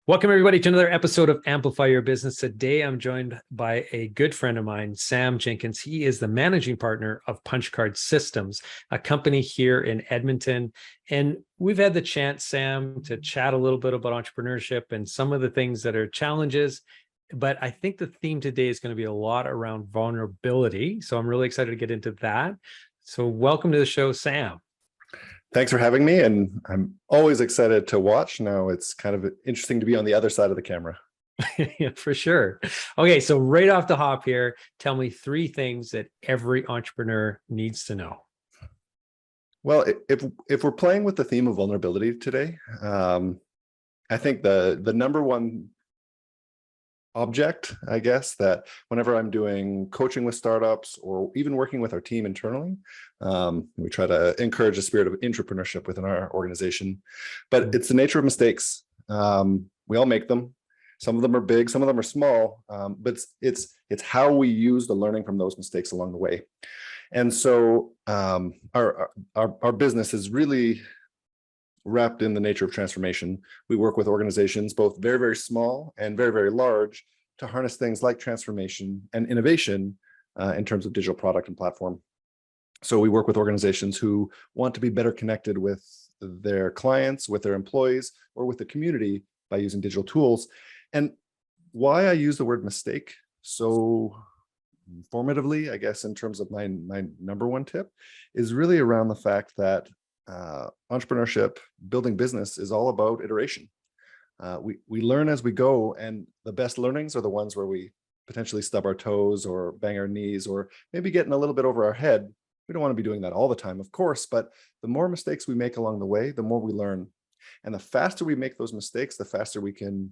Welcome, everybody, to another episode of Amplify Your Business. Today, I'm joined by a good friend of mine, Sam Jenkins. He is the managing partner of Punchcard Systems, a company here in Edmonton. And we've had the chance, Sam, to chat a little bit about entrepreneurship and some of the things that are challenges. But I think the theme today is going to be a lot around vulnerability. So I'm really excited to get into that. So welcome to the show, Sam. Thanks for having me, and I'm always excited to watch. Now it's kind of interesting to be on the other side of the camera. Yeah, for sure. Okay, so right off the hop here, tell me three things that every entrepreneur needs to know. Well, if we're playing with the theme of vulnerability today, I think the number one object, I guess, that whenever I'm doing coaching with startups or even working with our team internally, we try to encourage a spirit of entrepreneurship within our organization, but it's the nature of mistakes. We all make them. Some of them are big, some of them are small, but it's how we use the learning from those mistakes along the way. And so our business is really wrapped in the nature of transformation. We work with organizations, both very, very small and very, very large, to harness things like transformation and innovation in terms of digital product and platform. So we work with organizations who want to be better connected with their clients, with their employees, or with the community by using digital tools. And why I use the word mistake so formatively, I guess, in terms of my number one tip, is really around the fact that entrepreneurship, building business, is all about iteration. We learn as we go, and the best learnings are the ones where we potentially stub our toes or bang our knees or maybe getting a little bit over our head. We don't want to be doing that all the time, of course, but the more mistakes we make along the way, the more we learn. And the faster we make those mistakes, the faster we can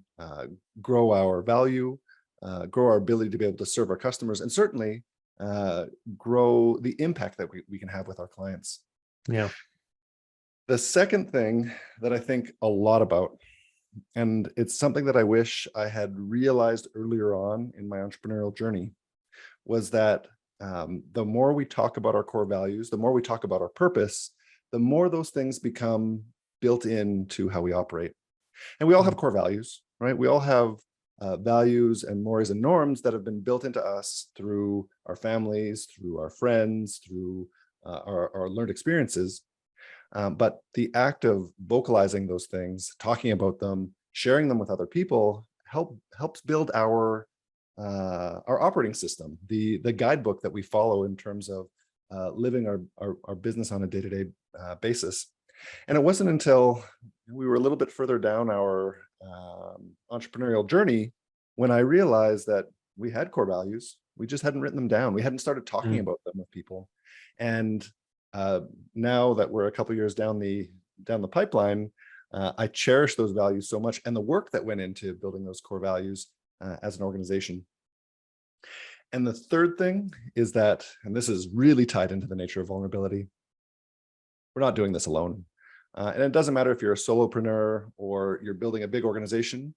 grow our value, grow our ability to be able to serve our customers, and certainly grow the impact that we can have with our clients. Yeah. The second thing that I think a lot about, and it's something that I wish I had realized earlier on in my entrepreneurial journey, was that the more we talk about our core values, the more we talk about our purpose, the more those things become built into how we operate. And we all have core values, right? We all have values and mores and norms that have been built into us through our families, through our friends, through our learned experiences. But the act of vocalizing those things, talking about them, sharing them with other people, helps build our operating system, the guidebook that we follow in terms of living our business on a day-to-day basis. And it wasn't until we were a little bit further down our entrepreneurial journey when I realized that we had core values. We just hadn't written them down. We hadn't started talking about them with people. And now that we're a couple of years down the pipeline, I cherish those values so much, and the work that went into building those core values as an organization. And the third thing is that, and this is really tied into the nature of vulnerability, we're not doing this alone. And it doesn't matter if you're a solopreneur or you're building a big organization,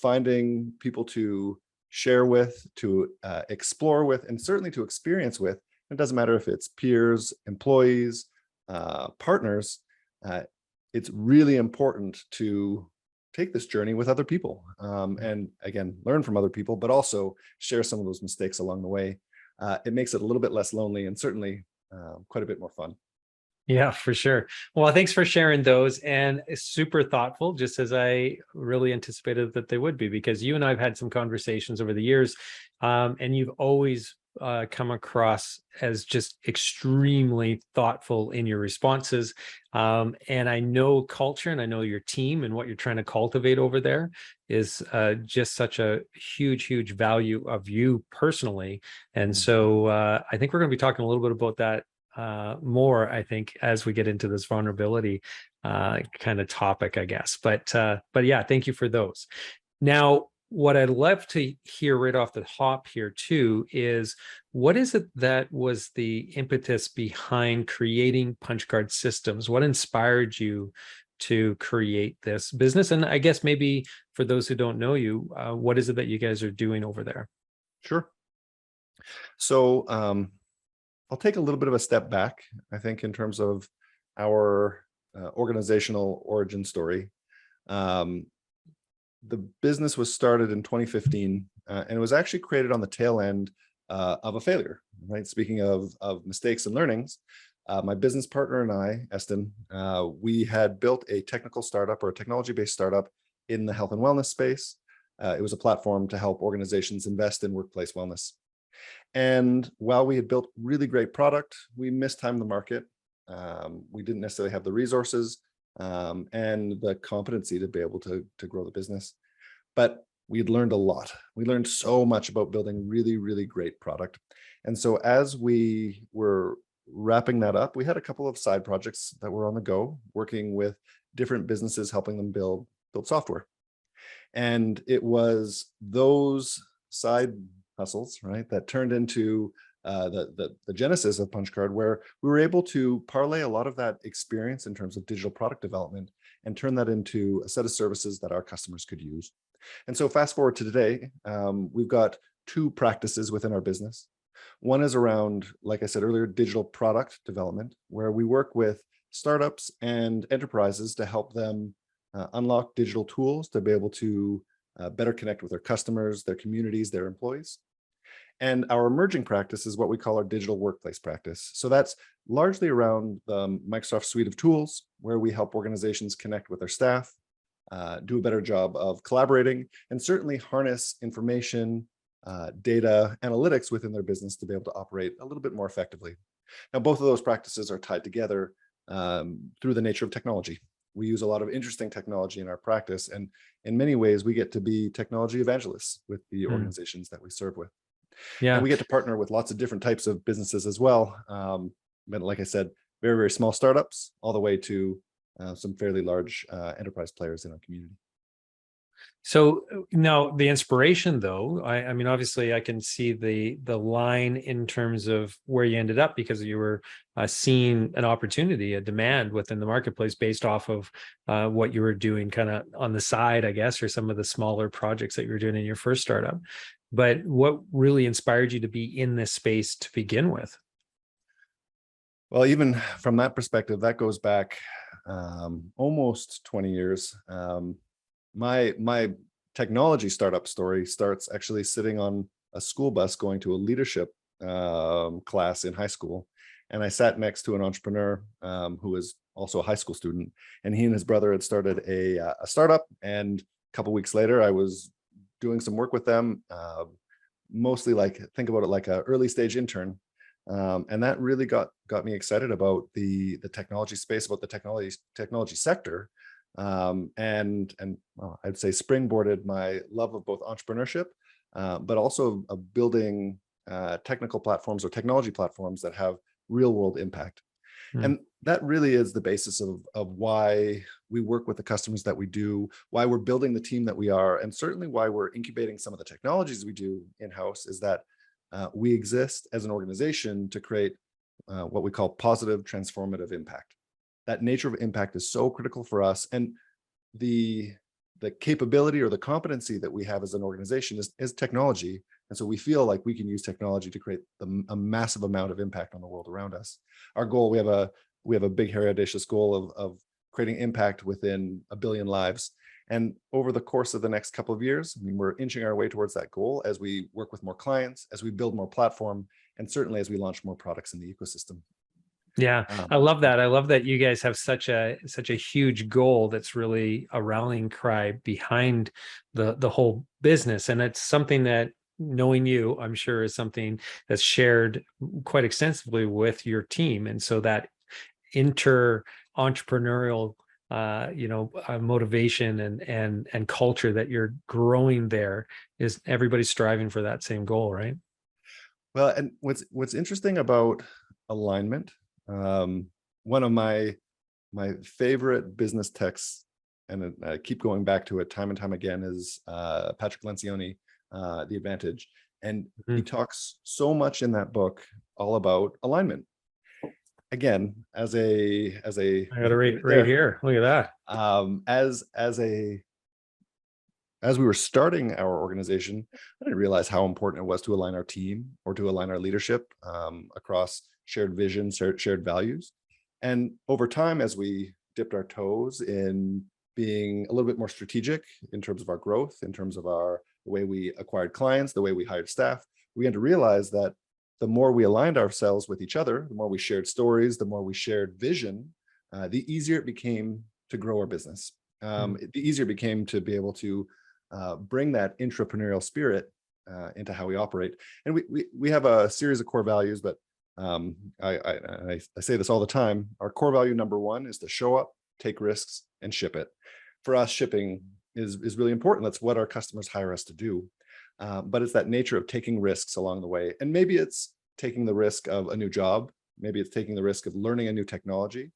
finding people to share with, to explore with, and certainly to experience with. It doesn't matter if it's peers, employees, partners. It's really important to take this journey with other people, and again, learn from other people, but also share some of those mistakes along the way. It makes it a little bit less lonely, and certainly quite a bit more fun. Yeah, for sure. Well, thanks for sharing those, and super thoughtful, just as I really anticipated that they would be, because you and I have had some conversations over the years, and you've always come across as just extremely thoughtful in your responses. And I know culture, and I know your team and what you're trying to cultivate over there is just such a huge, huge value of you personally. And so I think we're going to be talking a little bit about that more, I think, as we get into this vulnerability kind of topic, I guess. But yeah, thank you for those. Now, what I'd love to hear right off the hop here too is, what is it that was the impetus behind creating Punchcard Systems? What inspired you to create this business? And I guess maybe for those who don't know you, what is it that you guys are doing over there? Sure. So I'll take a little bit of a step back, I think, in terms of our organizational origin story. the business was started in 2015, and it was actually created on the tail end of a failure, right? Speaking of mistakes and learnings, my business partner and I, Eston, we had built a technical startup or a technology-based startup in the health and wellness space. It was a platform to help organizations invest in workplace wellness. And while we had built really great product, we mistimed the market. We didn't necessarily have the resources and the competency to be able to grow the business. But we had learned a lot. We learned so much about building really, really great product. And so as we were wrapping that up, we had a couple of side projects that were on the go, working with different businesses, helping them build software. And it was those side hustles, right, that turned into the genesis of Punchcard, where we were able to parlay a lot of that experience in terms of digital product development and turn that into a set of services that our customers could use. And so fast forward to today, we've got two practices within our business. One is around, like I said earlier, digital product development, where we work with startups and enterprises to help them unlock digital tools to be able to better connect with their customers, their communities, their employees. And our emerging practice is what we call our digital workplace practice. So that's largely around the Microsoft suite of tools, where we help organizations connect with their staff, do a better job of collaborating, and certainly harness information, data, analytics within their business to be able to operate a little bit more effectively. Now, both of those practices are tied together through the nature of technology. We use a lot of interesting technology in our practice, and in many ways, we get to be technology evangelists with the organizations that we serve with. And Yeah. we get to partner with lots of different types of businesses as well. But like I said, very, very small startups, all the way to some fairly large enterprise players in our community. So now the inspiration, though, I mean, obviously I can see the line in terms of where you ended up, because you were seeing an opportunity, a demand within the marketplace based off of what you were doing kind of on the side, I guess, or some of the smaller projects that you were doing in your first startup. But what really inspired you to be in this space to begin with? Well, even from that perspective, that goes back almost 20 years. My technology startup story starts actually sitting on a school bus going to a leadership class in high school. And I sat next to an entrepreneur who was also a high school student, and he and his brother had started a startup. And a couple of weeks later, I was doing some work with them, mostly like, think about it like an early stage intern. And that really got me excited about the technology space, about the technology sector, and well, I'd say springboarded my love of both entrepreneurship, but also of building technical platforms or technology platforms that have real world impact. Hmm. And that really is the basis of why we work with the customers that we do, why we're building the team that we are, and certainly why we're incubating some of the technologies we do in-house, is that we exist as an organization to create what we call positive transformative impact. That nature of impact is so critical for us. And the capability or the competency that we have as an organization is technology. And so we feel like we can use technology to create a massive amount of impact on the world around us. Our goal, we have a big, hairy, audacious goal of creating impact within 1 billion lives. And over the course of the next couple of years, I mean, we're inching our way towards that goal as we work with more clients, as we build more platform, and certainly as we launch more products in the ecosystem. Yeah, I love that. I love that you guys have such a huge goal that's really a rallying cry behind the whole business. And it's something that, knowing you, I'm sure is something that's shared quite extensively with your team. And so that entrepreneurial motivation and culture that you're growing there, is everybody striving for that same goal, right? Well, and what's interesting about alignment, one of my favorite business texts, and I keep going back to it time and time again, is Patrick Lencioni, The Advantage. And he Mhm. talks so much in that book all about alignment. Again, as a I got it right there, here. Look at that. As we were starting our organization, I didn't realize how important it was to align our team or to align our leadership across shared vision, shared values. And over time, as we dipped our toes in being a little bit more strategic in terms of our growth, in terms of the way we acquired clients, the way we hired staff, we began to realize that the more we aligned ourselves with each other, the more we shared stories, the more we shared vision, the easier it became to grow our business. The easier it became to be able to bring that entrepreneurial spirit into how we operate. And we have a series of core values, but I say this all the time. Our core value number one is to show up, take risks, and ship it. For us, shipping is really important. That's what our customers hire us to do. But it's that nature of taking risks along the way. And maybe it's taking the risk of a new job. Maybe it's taking the risk of learning a new technology.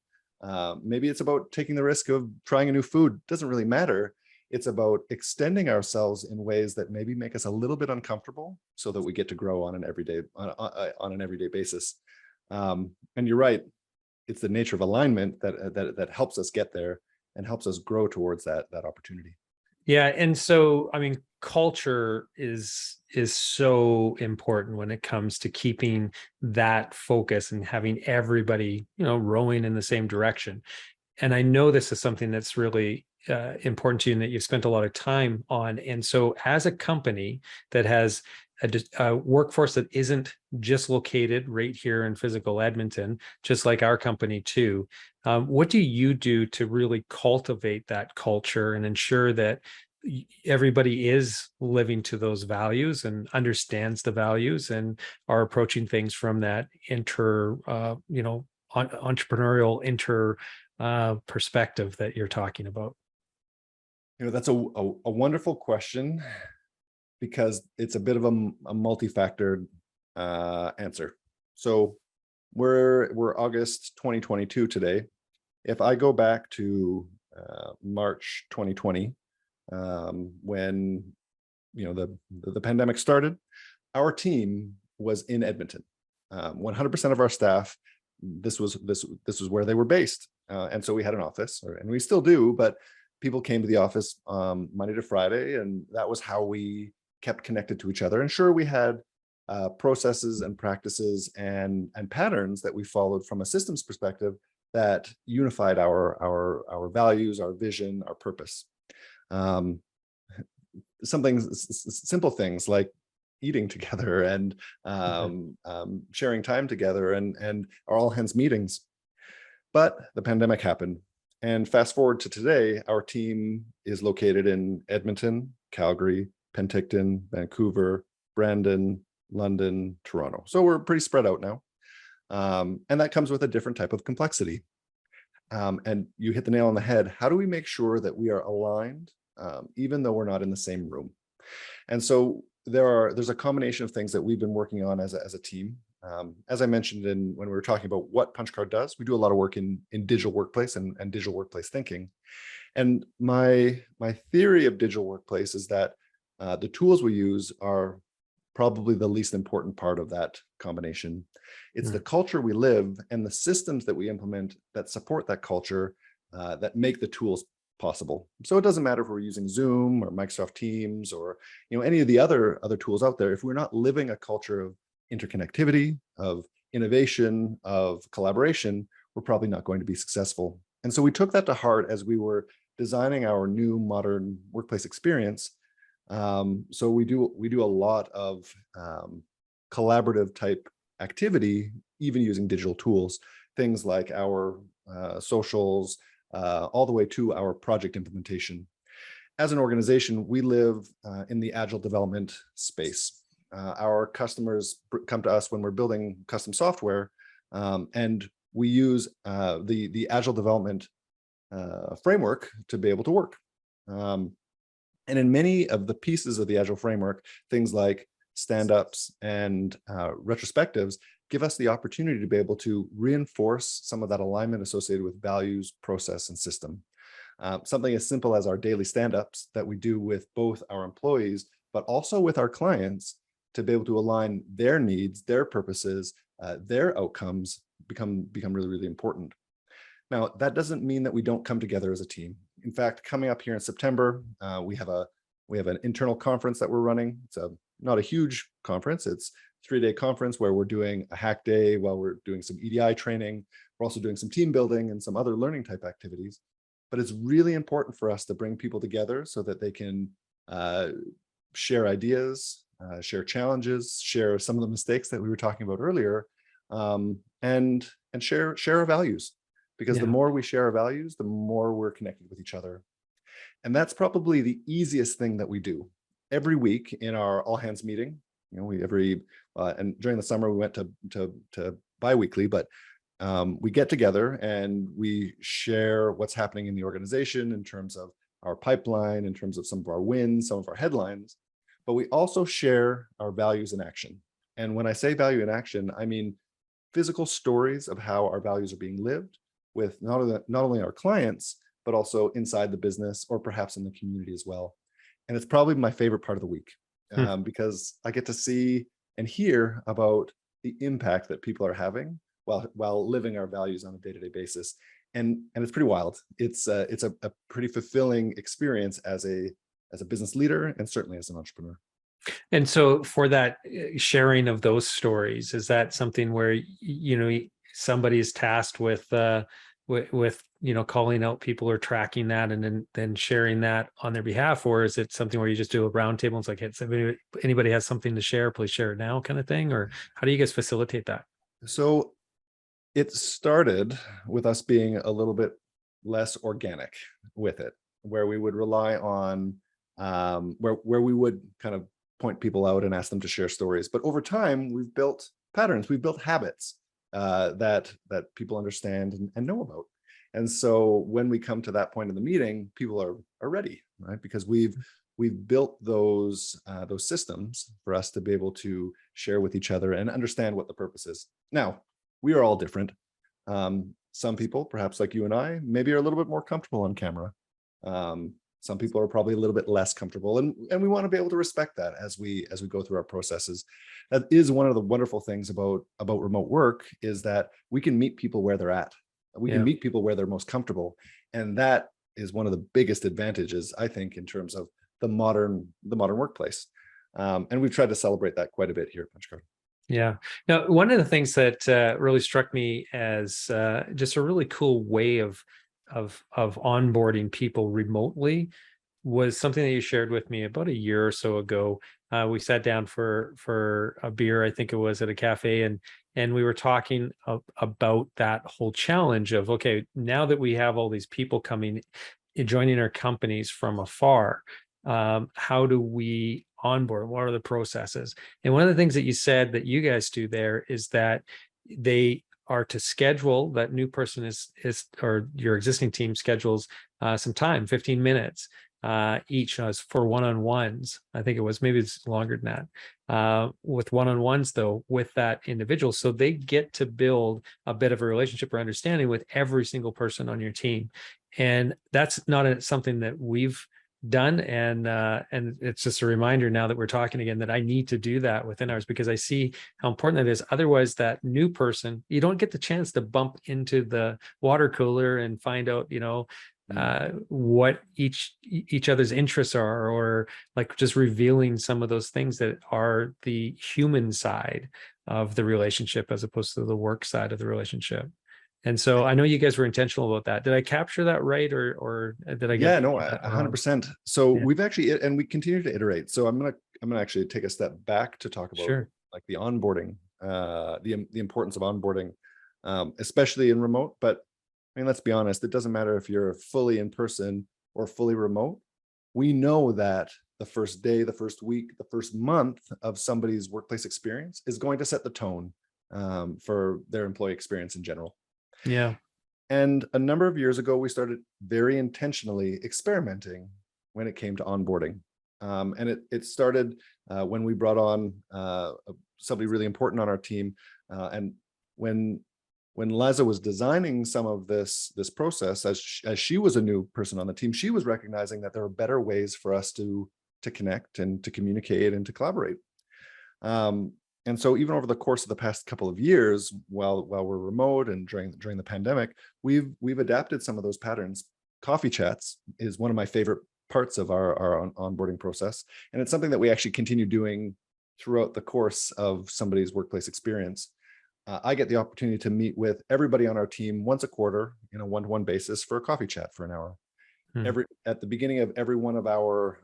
Maybe it's about taking the risk of trying a new food. It doesn't really matter. It's about extending ourselves in ways that maybe make us a little bit uncomfortable so that we get to grow on an everyday basis. And you're right. It's the nature of alignment that helps us get there and helps us grow towards that opportunity. Yeah. And so, I mean, culture is so important when it comes to keeping that focus and having everybody, rowing in the same direction. And I know this is something that's really important to you and that you've spent a lot of time on. And so as a company that has a workforce that isn't just located right here in physical Edmonton, just like our company too, what do you do to really cultivate that culture and ensure that everybody is living to those values and understands the values and are approaching things from that entrepreneurial perspective that you're talking about? That's a wonderful question, because it's a bit of a multi-factored answer. So we're August 2022 today. If I go back to March 2020, when the pandemic started, our team was in Edmonton. 100% of our staff, this was where they were based, and so we had an office, and we still do, but people came to the office Monday to Friday, and that was how we kept connected to each other. And sure, we had processes and practices and patterns that we followed from a systems perspective that unified our values, our vision, our purpose. Simple things like eating together and sharing time together and our all hands meetings. But the pandemic happened. And fast forward to today, our team is located in Edmonton, Calgary, Penticton, Vancouver, Brandon, London, Toronto. So we're pretty spread out now. And that comes with a different type of complexity. And you hit the nail on the head. How do we make sure that we are aligned, even though we're not in the same room? And so there's a combination of things that we've been working on as a team. As I mentioned when we were talking about what Punchcard does, we do a lot of work in digital workplace and digital workplace thinking. And my theory of digital workplace is that the tools we use are probably the least important part of that combination. It's the culture we live and the systems that we implement that support that culture that make the tools possible. So it doesn't matter if we're using Zoom or Microsoft Teams or any of the other tools out there. If we're not living a culture of interconnectivity, of innovation, of collaboration, we're probably not going to be successful. And so we took that to heart as we were designing our new modern workplace experience. So we do a lot of collaborative type activity, even using digital tools, things like our socials, all the way to our project implementation. As an organization, we live in the agile development space. Our customers come to us when we're building custom software, and we use the agile development framework to be able to work. And in many of the pieces of the agile framework, things like stand-ups and retrospectives give us the opportunity to be able to reinforce some of that alignment associated with values, process, and system. Something as simple as our daily stand-ups that we do with both our employees, but also with our clients, to be able to align their needs, their purposes, their outcomes become really, really important. Now, that doesn't mean that we don't come together as a team. In fact, coming up here in September, we have an internal conference that we're running. It's not a huge conference. It's a 3-day conference where we're doing a hack day while we're doing some EDI training. We're also doing some team building and some other learning type activities. but it's really important for us to bring people together so that they can uh, share ideas, share challenges, share some of the mistakes that we were talking about earlier, and share our values. Because the Yeah. more we share our values, the more we're connected with each other. And that's probably the easiest thing that we do. Every week in our all hands meeting, we and during the summer we went to biweekly, but we get together and we share what's happening in the organization in terms of our pipeline, in terms of some of our wins, some of our headlines, but we also share our values in action. And when I say value in action, I mean physical stories of how our values are being lived with not only our clients, but also inside the business or perhaps in the community as well. And it's probably my favorite part of the week, Hmm. because I get to see and hear about the impact that people are having while living our values on a day-to-day basis. And it's pretty wild. It's a pretty fulfilling experience as a business leader and certainly as an entrepreneur. And so for that sharing of those stories, is that something where, somebody is tasked with calling out people or tracking that and then sharing that on their behalf? Or is it something where you just do a roundtable and it's like, hey, if anybody has something to share, please share it now kind of thing? Or how do you guys facilitate that? So it started with us being a little bit less organic with it, where we would rely on where we would kind of point people out and ask them to share stories. But over time, we've built patterns, we've built habits that people understand and know about. And so when we come to that point in the meeting, people are ready, right? Because we've built those systems for us to be able to share with each other and understand what the purpose is. Now, we are all different. Some people, perhaps like you and I, maybe are a little bit more comfortable on camera. Some people are probably a little bit less comfortable, and we want to be able to respect that as we go through our processes. That is one of the wonderful things about remote work, is that we can meet people where they're at. We can Yeah. meet people where they're most comfortable, and that is one of the biggest advantages, I think, in terms of the modern workplace. And we've tried to celebrate that quite a bit here at Punchcard. Yeah. Now, one of the things that really struck me as just a really cool way of onboarding people remotely was something that you shared with me about a year or so ago. We sat down for a beer, I think it was, at a cafe, and we were talking about that whole challenge of, okay, now that we have all these people coming, joining our companies from afar, how do we onboard? What are the processes? And one of the things that you said that you guys do there is that they are to schedule, that new person is or your existing team schedules some time, 15 minutes each for one-on-ones. I think it was, maybe it's longer than that, with one-on-ones though, with that individual. So they get to build a bit of a relationship or understanding with every single person on your team. And that's not something that we've done. And it's just a reminder now that we're talking again that I need to do that within ours, because I see how important that is. Otherwise, that new person, you don't get the chance to bump into the water cooler and find out, what each other's interests are, or like just revealing some of those things that are the human side of the relationship as opposed to the work side of the relationship. And so I know you guys were intentional about that. Did I capture that right, or did I get Yeah, no, that wrong? 100%. So Yeah, we've actually, and we continue to iterate. So I'm gonna actually take a step back to talk about sure. like the onboarding, the importance of onboarding, especially in remote. But I mean, let's be honest, it doesn't matter if you're fully in person or fully remote. We know that the first day, the first week, the first month of somebody's workplace experience is going to set the tone for their employee experience in general. Yeah. And a number of years ago, we started very intentionally experimenting when it came to onboarding. And it started when we brought on somebody really important on our team. And when Liza was designing some of this process, as she was a new person on the team, she was recognizing that there are better ways for us to connect and to communicate and to collaborate. And so even over the course of the past couple of years, while we're remote and during the pandemic, we've adapted some of those patterns. Coffee chats is one of my favorite parts of our onboarding process, and it's something that we actually continue doing throughout the course of somebody's workplace experience. I get the opportunity to meet with everybody on our team once a quarter in a one-to-one basis for a coffee chat for an hour. Mm. At the beginning of every one of our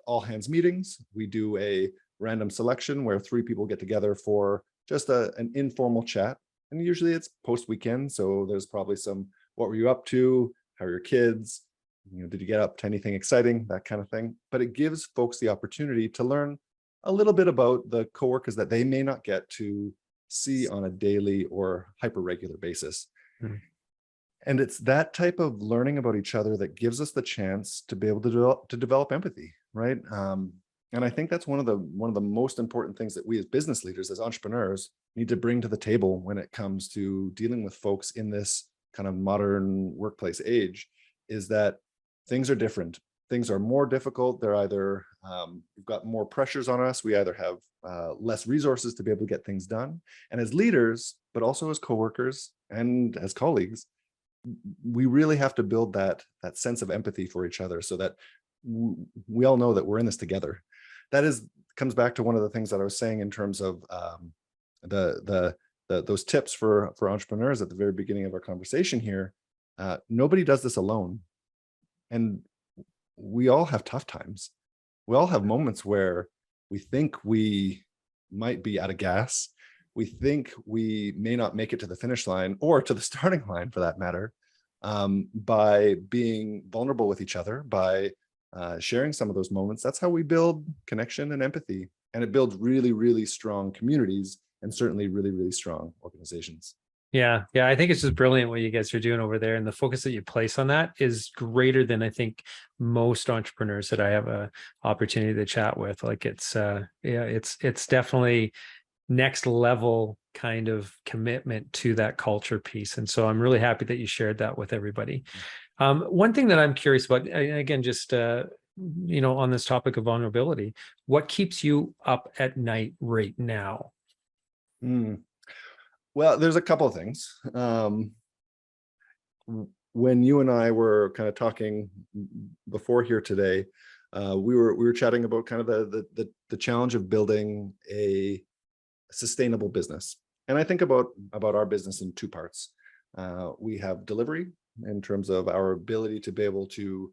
all hands meetings, we do a random selection where 3 people get together for just an informal chat. And usually it's post weekend. So there's probably some, what were you up to? How are your kids? Did you get up to anything exciting? That kind of thing. But it gives folks the opportunity to learn a little bit about the coworkers that they may not get to see on a daily or hyper regular basis. Mm. And it's that type of learning about each other that gives us the chance to be able to develop empathy, right? And I think that's one of the most important things that we as business leaders, as entrepreneurs, need to bring to the table when it comes to dealing with folks in this kind of modern workplace age, is that things are different. Things are more difficult. They're either we've got more pressures on us. We either have less resources to be able to get things done. And as leaders, but also as coworkers and as colleagues, we really have to build that sense of empathy for each other, so that we all know that we're in this together. That comes back to one of the things that I was saying in terms of those tips for entrepreneurs at the very beginning of our conversation here. Nobody does this alone, and we all have tough times. We all have moments where we think we might be out of gas. We think we may not make it to the finish line, or to the starting line for that matter, by being vulnerable with each other, by sharing some of those moments. That's how we build connection and empathy. And it builds really, really strong communities, and certainly really, really strong organizations. Yeah. Yeah. I think it's just brilliant what you guys are doing over there. And the focus that you place on that is greater than I think most entrepreneurs that I have a opportunity to chat with. Like it's definitely next level kind of commitment to that culture piece. And so I'm really happy that you shared that with everybody. One thing that I'm curious about, again, just, on this topic of vulnerability, what keeps you up at night right now? Mm. Well, there's a couple of things. When you and I were kind of talking before here today, we were chatting about kind of the challenge of building a sustainable business. And I think about our business in 2 parts. We have delivery in terms of our ability to be able to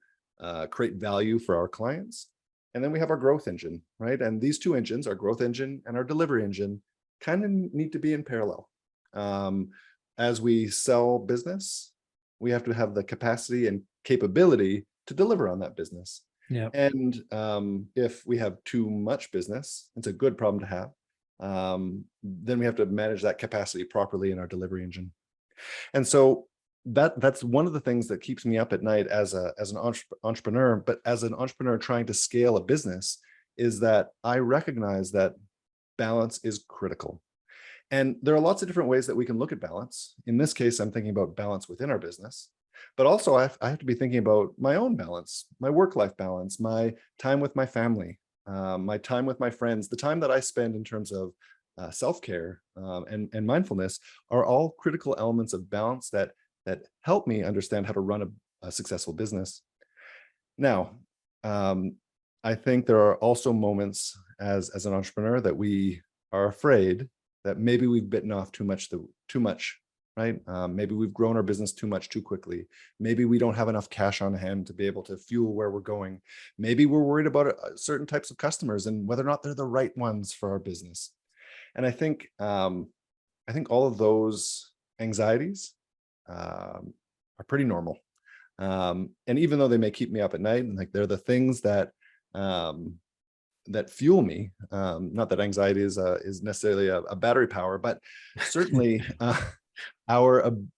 create value for our clients. And then we have our growth engine, right? And these 2 engines, our growth engine and our delivery engine, kind of need to be in parallel. As we sell business, we have to have the capacity and capability to deliver on that business. Yeah. And if we have too much business, it's a good problem to have. Then we have to manage that capacity properly in our delivery engine. And so that's one of the things that keeps me up at night as an entrepreneur, but as an entrepreneur trying to scale a business, is that I recognize that balance is critical. And there are lots of different ways that we can look at balance. In this case, I'm thinking about balance within our business, but also I have to be thinking about my own balance, my work-life balance, my time with my family, my time with my friends, the time that I spend in terms of self-care and mindfulness, are all critical elements of balance that help me understand how to run a successful business. Now, I think there are also moments as an entrepreneur that we are afraid that maybe we've bitten off too much, right? Maybe we've grown our business too much too quickly. Maybe we don't have enough cash on hand to be able to fuel where we're going. Maybe we're worried about certain types of customers and whether or not they're the right ones for our business. And I think all of those anxieties are pretty normal. And even though they may keep me up at night, and like they're the things that fuel me. Not that anxiety is necessarily a battery power, but certainly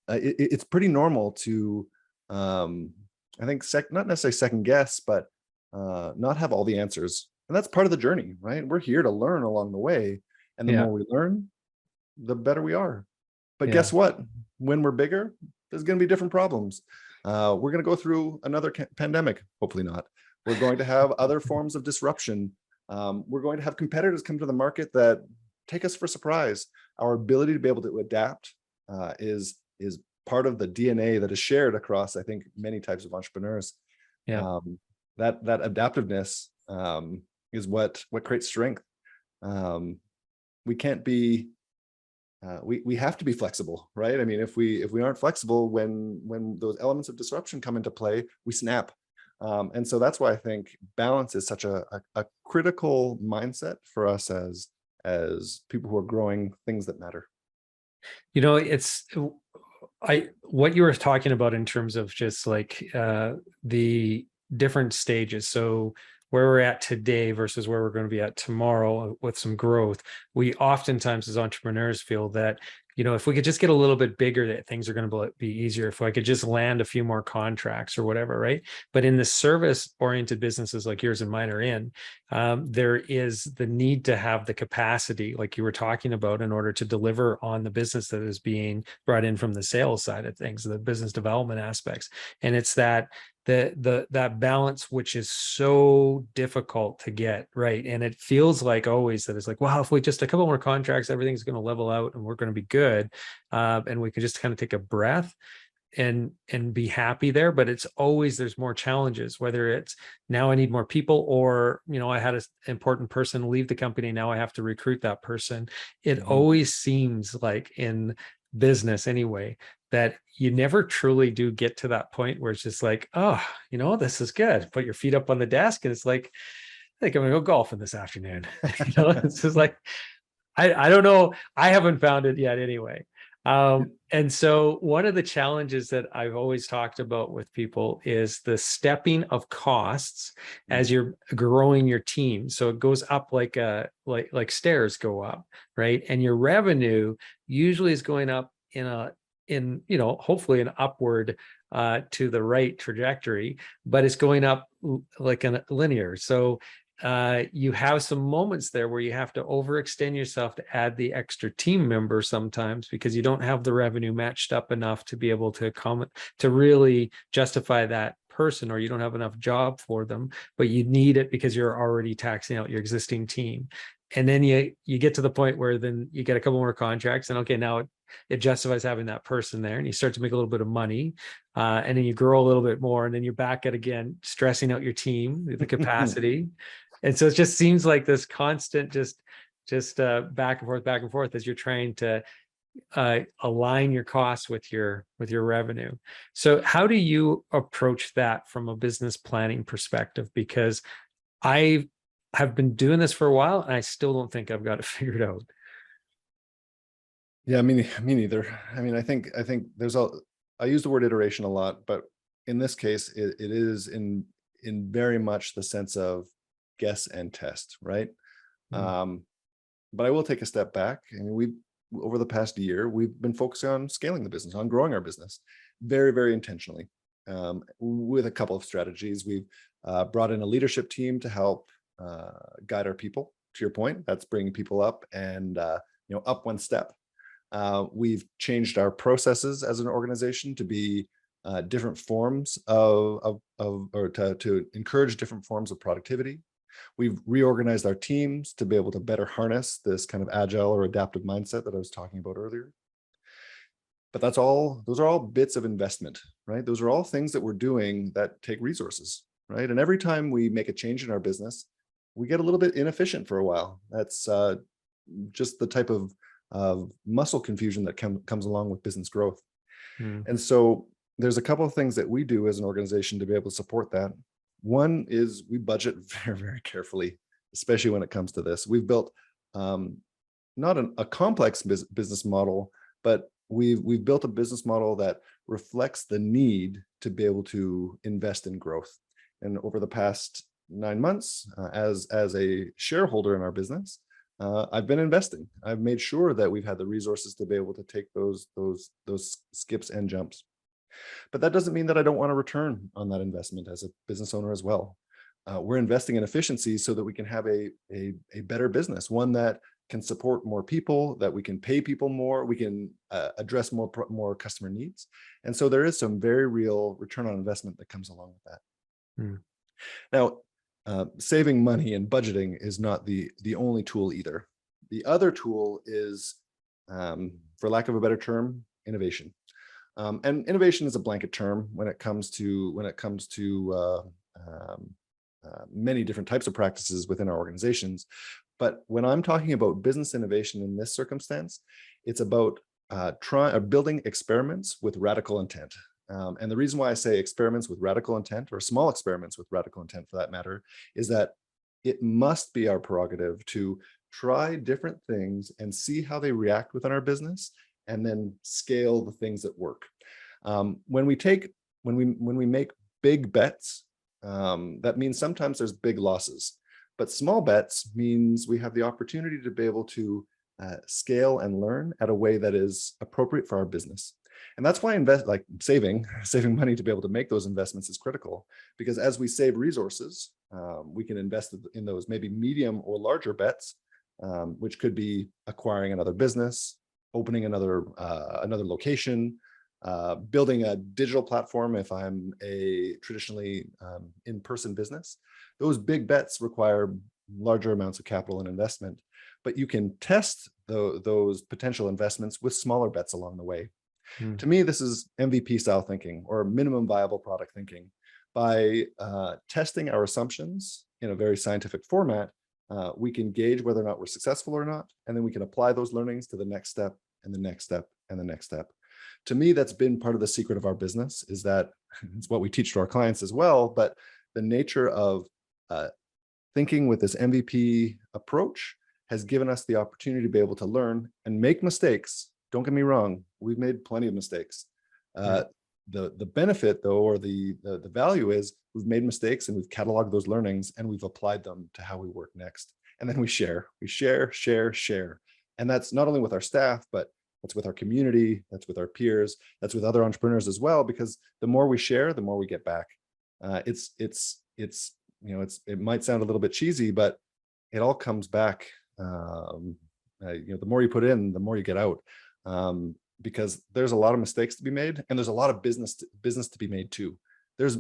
it's pretty normal to I think not necessarily second guess, but not have all the answers. And that's part of the journey, right? We're here to learn along the way, and the Yeah. more we learn, the better we are. But Yeah. guess what? When we're bigger, there's going to be different problems. We're going to go through another pandemic. Hopefully not. We're going to have other forms of disruption. We're going to have competitors come to the market that take us for surprise. Our ability to be able to adapt is part of the DNA that is shared across, I think, many types of entrepreneurs. Yeah. That adaptiveness is what creates strength. We can't be we have to be flexible, right? I mean, if we aren't flexible when those elements of disruption come into play, we snap. And so that's why I think balance is such a critical mindset for us as people who are growing things that matter. It's what you were talking about in terms of just like the different stages. So where we're at today versus where we're going to be at tomorrow with some growth. We oftentimes as entrepreneurs feel that, if we could just get a little bit bigger, that things are going to be easier. If I could just land a few more contracts or whatever, right? But in the service-oriented businesses like yours and mine are in, there is the need to have the capacity, like you were talking about, in order to deliver on the business that is being brought in from the sales side of things, the business development aspects. And it's that that balance, which is so difficult to get right. And it feels like always that it's like, wow, if we just a couple more contracts, everything's going to level out and we're going to be good. And we can just kind of take a breath and be happy there. But it's always, there's more challenges, whether it's now I need more people, or I had an important person leave the company, now I have to recruit that person. It always seems like, in business anyway, that you never truly do get to that point where it's just like, oh, this is good, put your feet up on the desk and it's like, I think I'm gonna go golfing this afternoon. It's just like, I don't know. I haven't found it yet anyway. And so one of the challenges that I've always talked about with people is the stepping of costs as you're growing your team. So it goes up like like stairs go up, right? And your revenue usually is going up in hopefully an upward to the right trajectory, but it's going up like in a linear. So you have some moments there where you have to overextend yourself to add the extra team member sometimes, because you don't have the revenue matched up enough to be able to to really justify that person, or you don't have enough job for them, but you need it because you're already taxing out your existing team. And then you get to the point where then you get a couple more contracts and okay, now it justifies having that person there, and you start to make a little bit of money, and then you grow a little bit more, and then you're back at again stressing out your team, the capacity. And so it just seems like this constant just back and forth as you're trying to align your costs with your revenue. So how do you approach that from a business planning perspective? Because I have been doing this for a while and I still don't think I've got it figured out. Yeah, me neither. I mean, I think I use the word iteration a lot, but in this case, it is in very much the sense of guess and test, right? But I will take a step back. I mean, over the past year, we've been focusing on scaling the business, on growing our business very, very intentionally, with a couple of strategies. We've brought in a leadership team to help guide our people. To your point, that's bringing people up and up one step. We've changed our processes as an organization to be different forms or to encourage different forms of productivity. We've reorganized our teams to be able to better harness this kind of agile or adaptive mindset that I was talking about earlier. But those are all bits of investment, right? Those are all things that we're doing that take resources, right? And every time we make a change in our business, we get a little bit inefficient for a while. That's just the type of muscle confusion that comes along with business growth. And so there's a couple of things that we do as an organization to be able to support that. One is we budget very, very carefully, especially when it comes to this. We've built not a complex business model, but we've built a business model that reflects the need to be able to invest in growth. And over the past 9 months, as a shareholder in our business, I've been investing. I've made sure that we've had the resources to be able to take those skips and jumps. But that doesn't mean that I don't want to return on that investment as a business owner as well. We're investing in efficiency so that we can have a better business, one that can support more people, that we can pay people more, we can address more customer needs. And so there is some very real return on investment that comes along with that. Now, saving money and budgeting is not the only tool either. The other tool is, for lack of a better term, innovation. And innovation is a blanket term when it comes to many different types of practices within our organizations. But when I'm talking about business innovation in this circumstance, it's about building experiments with radical intent. And the reason why I say experiments with radical intent, or small experiments with radical intent for that matter, is that it must be our prerogative to try different things and see how they react within our business, and then scale the things that work. When we make big bets, that means sometimes there's big losses, but small bets means we have the opportunity to be able to scale and learn at a way that is appropriate for our business. And that's why saving money to be able to make those investments is critical, because as we save resources, we can invest in those maybe medium or larger bets, which could be acquiring another business, opening another location, building a digital platform if I'm a traditionally in-person business. Those big bets require larger amounts of capital and investment, but you can test those potential investments with smaller bets along the way. To me, this is MVP style thinking, or minimum viable product thinking. By testing our assumptions in a very scientific format, we can gauge whether or not we're successful or not, and then we can apply those learnings to the next step and the next step and the next step. To me, that's been part of the secret of our business, is that it's what we teach to our clients as well, but the nature of thinking with this MVP approach has given us the opportunity to be able to learn and make mistakes. Don't get me wrong, we've made plenty of mistakes. The benefit though, or the value is we've made mistakes and we've cataloged those learnings and we've applied them to how we work next. And then we share. And that's not only with our staff, but that's with our community, that's with our peers, that's with other entrepreneurs as well, because the more we share, the more we get back. It might sound a little bit cheesy, but it all comes back. The more you put in, the more you get out. Because there's a lot of mistakes to be made, and there's a lot of business to be made too. There's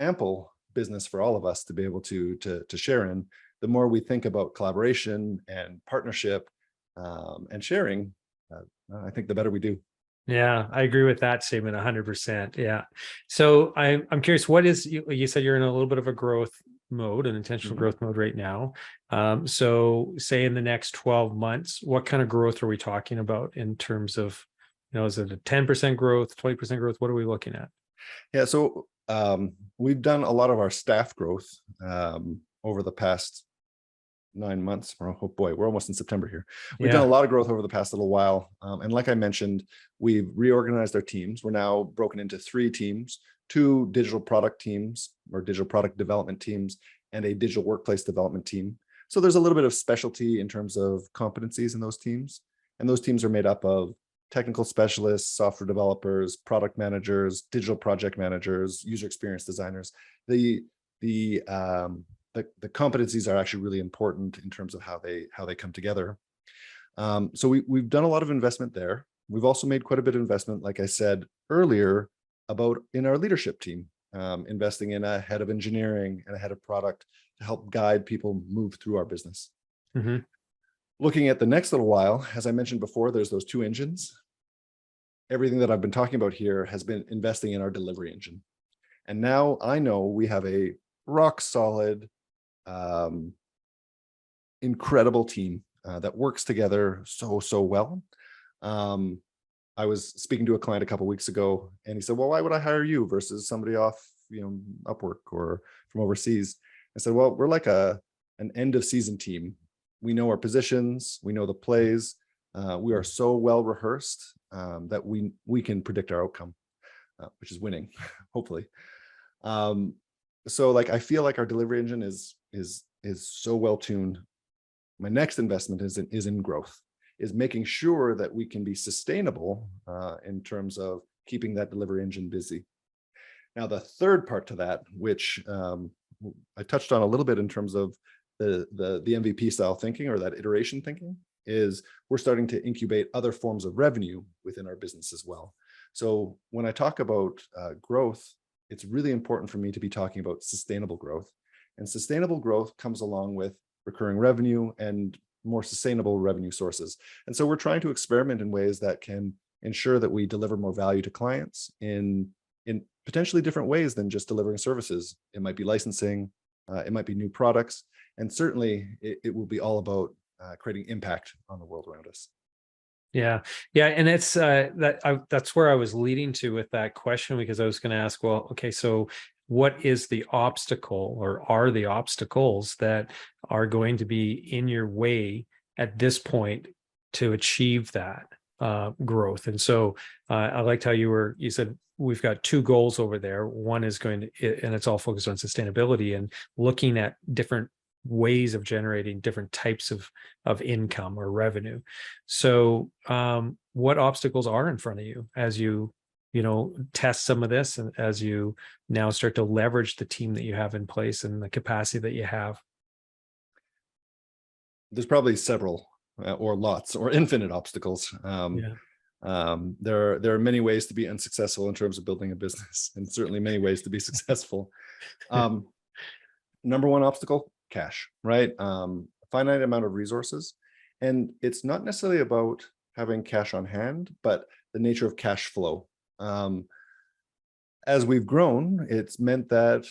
ample business for all of us to be able to share in. The more we think about collaboration and partnership and sharing, I think the better we do. Yeah, I agree with that statement 100%. Yeah. So I'm curious, you said you're in a little bit of a growth mode, an intentional growth mode right now. So say in the next 12 months, what kind of growth are we talking about in terms of, is it a 10% growth, 20% growth? What are we looking at? Yeah, so we've done a lot of our staff growth over the past 9 months. Oh boy, we're almost in September here. We've done a lot of growth over the past little while. And like I mentioned, we've reorganized our teams. We're now broken into 3 teams, 2 digital product teams or digital product development teams, and a digital workplace development team. So there's a little bit of specialty in terms of competencies in those teams. And those teams are made up of technical specialists, software developers, product managers, digital project managers, user experience designers. The competencies are actually really important in terms of how they come together. So we've done a lot of investment there. We've also made quite a bit of investment, like I said earlier, in our leadership team, investing in a head of engineering and a head of product to help guide people move through our business. Looking at the next little while, as I mentioned before, there's those 2 engines. Everything that I've been talking about here has been investing in our delivery engine. And now I know we have a rock solid, incredible team that works together so well. I was speaking to a client a couple of weeks ago, and he said, "Well, why would I hire you versus somebody off, Upwork or from overseas?" I said, "Well, we're like an end of season team. We know our positions, we know the plays. We are so well rehearsed that we can predict our outcome, which is winning, hopefully." So I feel like our delivery engine is so well tuned. My next investment is in growth, is making sure that we can be sustainable in terms of keeping that delivery engine busy. Now, the third part to that, which I touched on a little bit in terms of the MVP style thinking, or that iteration thinking, is we're starting to incubate other forms of revenue within our business as well. So when I talk about growth, it's really important for me to be talking about sustainable growth. And sustainable growth comes along with recurring revenue and more sustainable revenue sources. And so we're trying to experiment in ways that can ensure that we deliver more value to clients in potentially different ways than just delivering services. It might be licensing, it might be new products, and certainly it will be all about creating impact on the world around us. Yeah. Yeah. And it's that's where I was leading to with that question, because I was going to ask, well, okay, so what is the obstacle, or are the obstacles that are going to be in your way at this point to achieve that growth? And so I liked how you said we've got two goals over there. One is and it's all focused on sustainability and looking at different ways of generating different types of income or revenue. So what obstacles are in front of you as you test some of this, and as you now start to leverage the team that you have in place and the capacity that you have? There's probably several or lots or infinite obstacles. Yeah. There are many ways to be unsuccessful in terms of building a business, and certainly many ways to be successful. Number one obstacle, cash, right? Finite amount of resources. And it's not necessarily about having cash on hand, but the nature of cash flow. As we've grown, it's meant that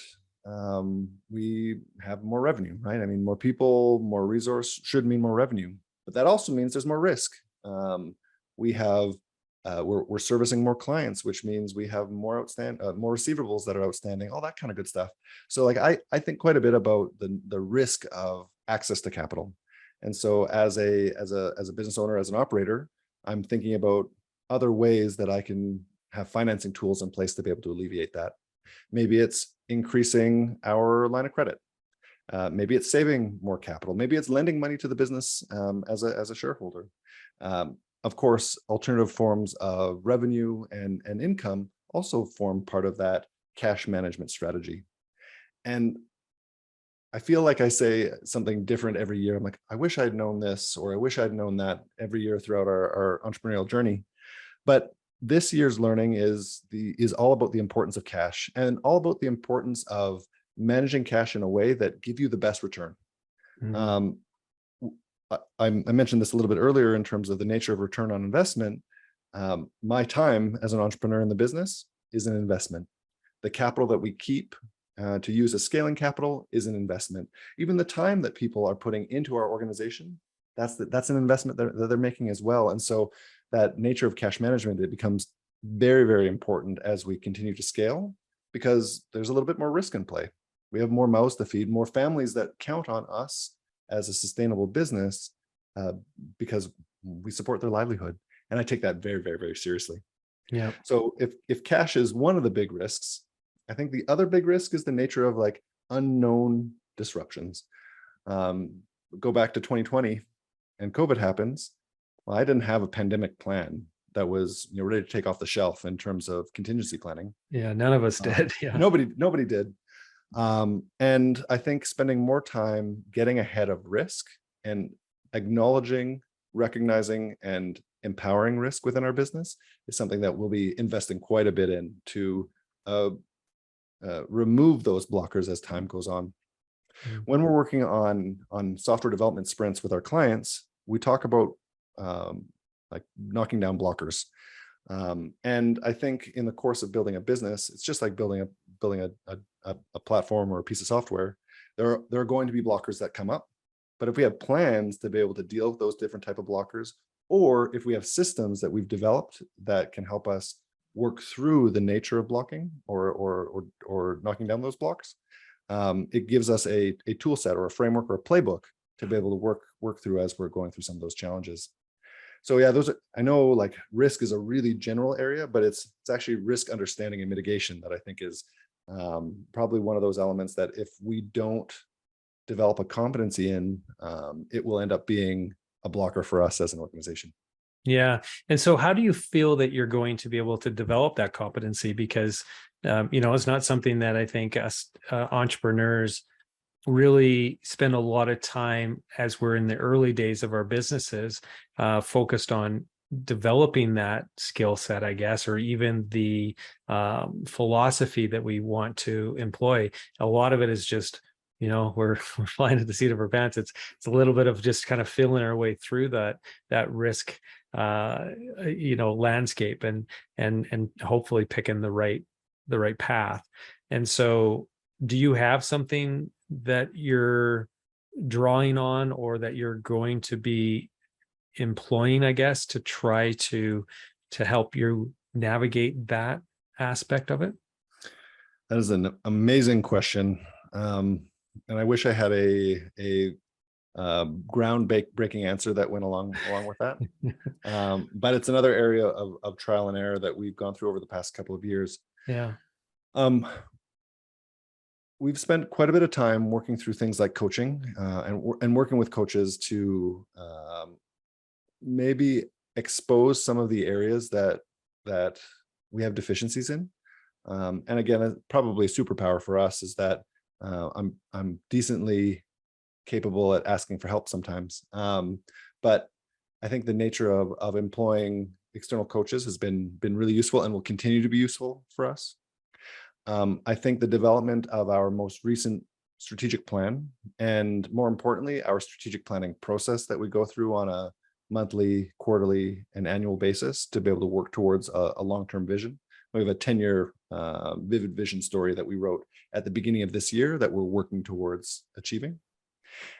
we have more revenue, right? I mean, more people, more resource should mean more revenue, but that also means there's more risk. We have we're servicing more clients, which means we have more more receivables that are outstanding, all that kind of good stuff. So like I think quite a bit about the risk of access to capital. And so as a business owner, as an operator, I'm thinking about other ways that I can have financing tools in place to be able to alleviate that. Maybe it's increasing our line of credit. Maybe it's saving more capital. Maybe it's lending money to the business as a shareholder. Of course, alternative forms of revenue and income also form part of that cash management strategy. And I feel like I say something different every year. I'm like, I wish I'd known this, or I wish I'd known that every year throughout our entrepreneurial journey. But this year's learning is all about the importance of cash, and all about the importance of managing cash in a way that give you the best return. Mhm. I mentioned this a little bit earlier in terms of the nature of return on investment. My time as an entrepreneur in the business is an investment. The capital that we keep to use as scaling capital is an investment. Even the time that people are putting into our organization, that's an investment that they're making as well. And so that nature of cash management, it becomes very, very important as we continue to scale, because there's a little bit more risk in play. We have more mouths to feed, more families that count on us as a sustainable business because we support their livelihood. And I take that very, very, very seriously. Yeah. So if cash is one of the big risks, I think the other big risk is the nature of like unknown disruptions. Go back to 2020 and COVID happens. Well, I didn't have a pandemic plan that was ready to take off the shelf in terms of contingency planning. Yeah. None of us did. Yeah. Nobody did. And I think spending more time getting ahead of risk and acknowledging, recognizing, and empowering risk within our business is something that we'll be investing quite a bit in to remove those blockers as time goes on. Mm. When we're working on software development sprints with our clients, we talk about like knocking down blockers. And I think in the course of building a business, it's just like building a platform or a piece of software. There are going to be blockers that come up, but if we have plans to be able to deal with those different type of blockers, or if we have systems that we've developed that can help us work through the nature of blocking or knocking down those blocks, it gives us a tool set or a framework or a playbook to be able to work through as we're going through some of those challenges. So yeah, I know like risk is a really general area, but it's actually risk understanding and mitigation that I think is probably one of those elements that if we don't develop a competency in, it will end up being a blocker for us as an organization. Yeah. And so how do you feel that you're going to be able to develop that competency? Because, it's not something that I think us entrepreneurs really spend a lot of time, as we're in the early days of our businesses, focused on developing that skill set, I guess, or even the philosophy that we want to employ. A lot of it is just, we're flying at the seat of our pants. It's a little bit of just kind of feeling our way through that risk, landscape, and hopefully picking the right path. And so, do you have something that you're drawing on, or that you're going to be employing, I guess, to try to help you navigate that aspect of it? That is an amazing question. And I wish I had a breaking answer that went along with that. But it's another area of trial and error that we've gone through over the past couple of years. Yeah. Um, we've spent quite a bit of time working through things like coaching, and working with coaches to maybe expose some of the areas that we have deficiencies in. And again, probably a superpower for us is that I'm decently capable at asking for help sometimes. But I think the nature of employing external coaches has been really useful and will continue to be useful for us. I think the development of our most recent strategic plan, and more importantly, our strategic planning process that we go through on a monthly, quarterly, and annual basis to be able to work towards a long-term vision. We have a 10-year vivid vision story that we wrote at the beginning of this year that we're working towards achieving.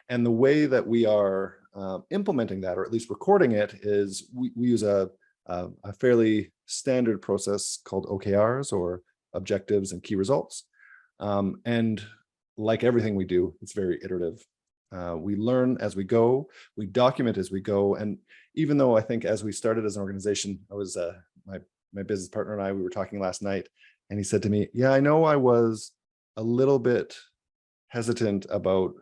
And the way that we are implementing that, or at least recording it, is we use a fairly standard process called OKRs, or objectives and key results. And like everything we do, it's very iterative. We learn as we go, we document as we go. And even though I think as we started as an organization, I was my business partner and I, we were talking last night, and he said to me, yeah, I know I was a little bit hesitant about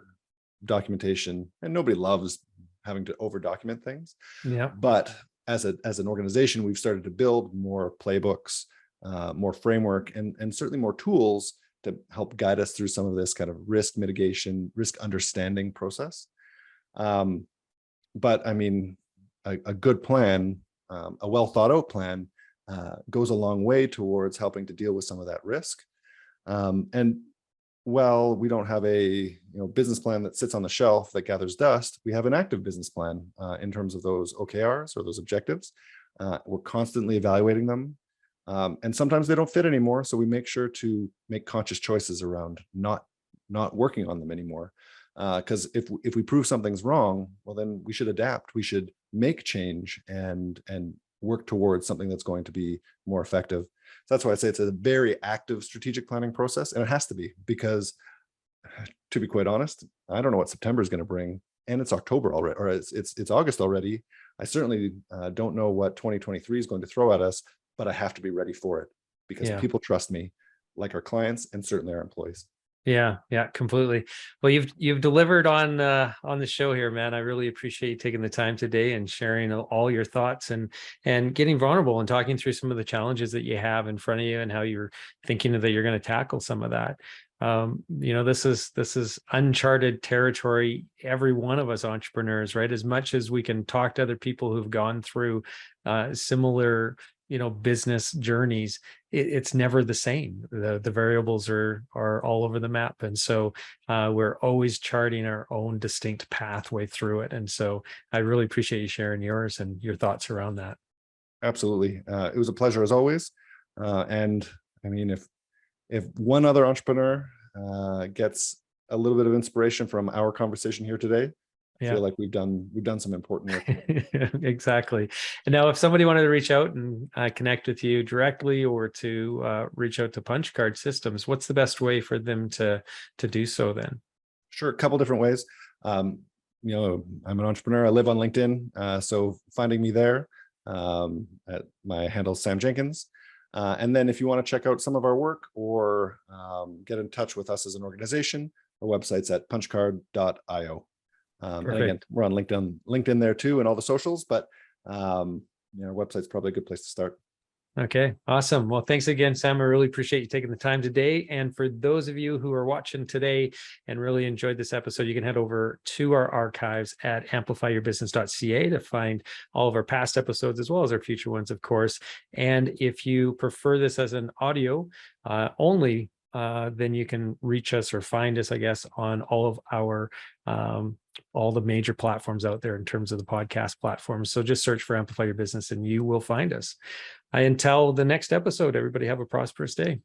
documentation, and nobody loves having to over document things. Yeah. But as an organization, we've started to build more playbooks, more framework, and certainly more tools to help guide us through some of this kind of risk mitigation, risk understanding process. But I mean, a good plan, a well thought out plan, goes a long way towards helping to deal with some of that risk. And well, we don't have a business plan that sits on the shelf that gathers dust. We have an active business plan in terms of those OKRs, or those objectives. We're constantly evaluating them. And sometimes they don't fit anymore. So we make sure to make conscious choices around not working on them anymore. Because if we prove something's wrong, well, then we should adapt. We should make change and work towards something that's going to be more effective. So that's why I say it's a very active strategic planning process, and it has to be, because to be quite honest, I don't know what September is going to bring, and it's October already, or it's August already. I certainly don't know what 2023 is going to throw at us, but I have to be ready for it, because Yeah. people trust me, like our clients and certainly our employees. Yeah, completely. Well, you've delivered on the show here, man. I really appreciate you taking the time today and sharing all your thoughts, and getting vulnerable and talking through some of the challenges that you have in front of you, and how you're thinking that you're going to tackle some of that. This is uncharted territory. Every one of us entrepreneurs, right? As much as we can talk to other people who've gone through similar business journeys, it's never the same. The variables are all over the map, and so we're always charting our own distinct pathway through it. And so I really appreciate you sharing yours and your thoughts around that. Absolutely. It was a pleasure as always. And I mean, if one other entrepreneur gets a little bit of inspiration from our conversation here today, I feel like we've done some important work. Exactly. And now, if somebody wanted to reach out and connect with you directly, or to reach out to Punchcard Systems, what's the best way for them to do so then? Sure, a couple different ways. I'm an entrepreneur. I live on LinkedIn, so finding me there, at my handle Sam Jenkins. And then if you want to check out some of our work, or get in touch with us as an organization, our website's at punchcard.io. And again, we're on LinkedIn there too, and all the socials, but our website's probably a good place to start. Okay, awesome. Well, thanks again, Sam. I really appreciate you taking the time today. And for those of you who are watching today and really enjoyed this episode, you can head over to our archives at amplifyyourbusiness.ca to find all of our past episodes, as well as our future ones, of course. And if you prefer this as an audio only, then you can reach us, or find us, I guess, on all of our all the major platforms out there in terms of the podcast platforms. So just search for Amplify Your Business and you will find us. Until the next episode, everybody have a prosperous day.